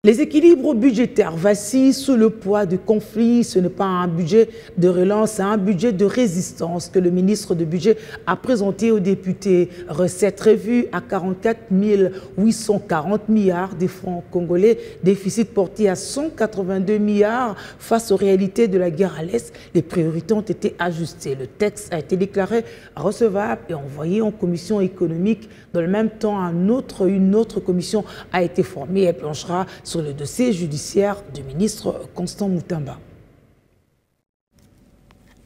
Les équilibres budgétaires vacillent sous le poids du conflit. Ce n'est pas un budget de relance, c'est un budget de résistance que le ministre du Budget a présenté aux députés. Recettes revues à 44 840 milliards de francs congolais. Déficit porté à 182 milliards face aux réalités de la guerre à l'Est. Les priorités ont été ajustées. Le texte a été déclaré recevable et envoyé en commission économique. Dans le même temps, une autre commission a été formée et planchera sur le dossier judiciaire du ministre Constant Moutamba.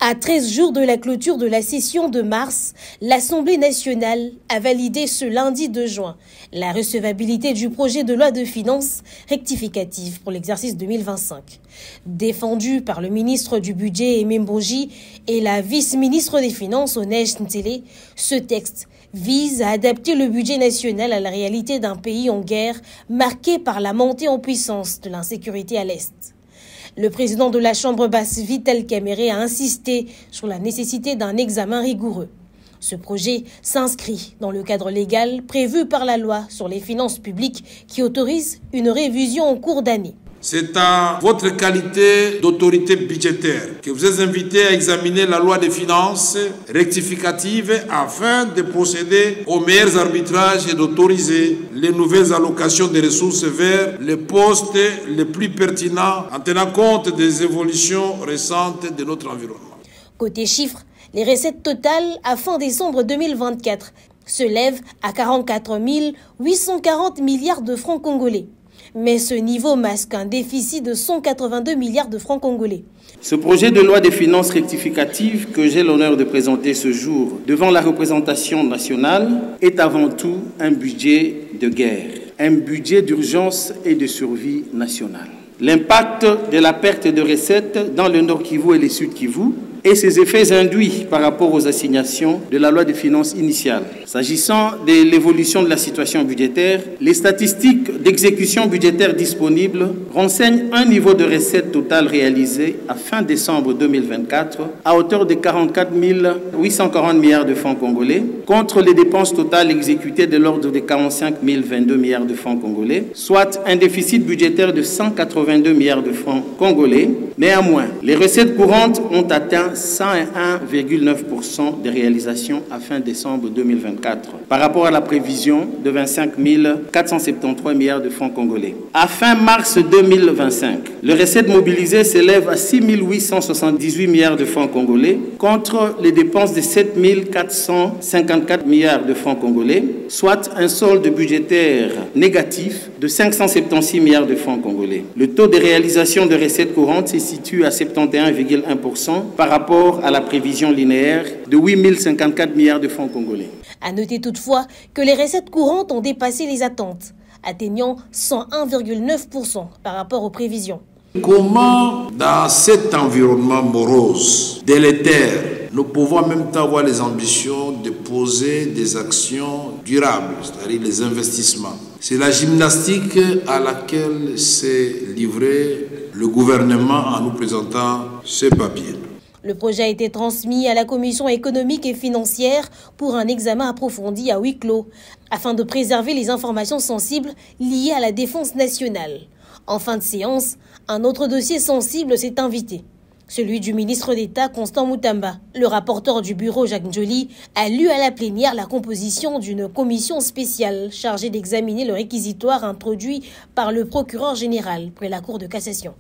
À 13 jours de la clôture de la session de mars, l'Assemblée nationale a validé ce lundi 2 juin la recevabilité du projet de loi de finances rectificative pour l'exercice 2025. Défendu par le ministre du Budget Aimé Mbonji et la vice-ministre des Finances Onej Ntele, ce texte vise à adapter le budget national à la réalité d'un pays en guerre marqué par la montée en puissance de l'insécurité à l'Est. Le président de la Chambre basse, Vital Kamerhe, a insisté sur la nécessité d'un examen rigoureux. Ce projet s'inscrit dans le cadre légal prévu par la loi sur les finances publiques qui autorise une révision en cours d'année. C'est à votre qualité d'autorité budgétaire que vous êtes invité à examiner la loi des finances rectificative afin de procéder aux meilleurs arbitrages et d'autoriser les nouvelles allocations des ressources vers les postes les plus pertinents en tenant compte des évolutions récentes de notre environnement. Côté chiffres, les recettes totales à fin décembre 2024 se lèvent à 44 840 milliards de francs congolais. Mais ce niveau masque un déficit de 182 milliards de francs congolais. Ce projet de loi des finances rectificative que j'ai l'honneur de présenter ce jour devant la représentation nationale est avant tout un budget de guerre, un budget d'urgence et de survie nationale. L'impact de la perte de recettes dans le Nord Kivu et le Sud Kivu et ses effets induits par rapport aux assignations de la loi de finances initiale. S'agissant de l'évolution de la situation budgétaire, les statistiques d'exécution budgétaire disponibles renseignent un niveau de recettes totales réalisé à fin décembre 2024 à hauteur de 44 840 milliards de francs congolais contre les dépenses totales exécutées de l'ordre de 45 022 milliards de francs congolais, soit un déficit budgétaire de 182 milliards de francs congolais. Néanmoins, les recettes courantes ont atteint 101,9% des réalisations à fin décembre 2024 par rapport à la prévision de 25 473 milliards de francs congolais. À fin mars 2025, les recettes mobilisées s'élèvent à 6 878 milliards de francs congolais contre les dépenses de 7 454 milliards de francs congolais, soit un solde budgétaire négatif de 576 milliards de francs congolais. Le taux de réalisation de recettes courantes se situe à 71,1% par rapport à la prévision linéaire de 8 054 milliards de francs congolais. À noter toutefois que les recettes courantes ont dépassé les attentes, atteignant 101,9% par rapport aux prévisions. Comment, dans cet environnement morose, délétère, nous pouvons en même temps avoir les ambitions de poser des actions durables, c'est-à-dire les investissements. C'est la gymnastique à laquelle s'est livré le gouvernement en nous présentant ce papier. Le projet a été transmis à la Commission économique et financière pour un examen approfondi à huis clos, afin de préserver les informations sensibles liées à la défense nationale. En fin de séance, un autre dossier sensible s'est invité, celui du ministre d'État Constant Moutamba. Le rapporteur du bureau Jacques Njoli a lu à la plénière la composition d'une commission spéciale chargée d'examiner le réquisitoire introduit par le procureur général près la Cour de cassation.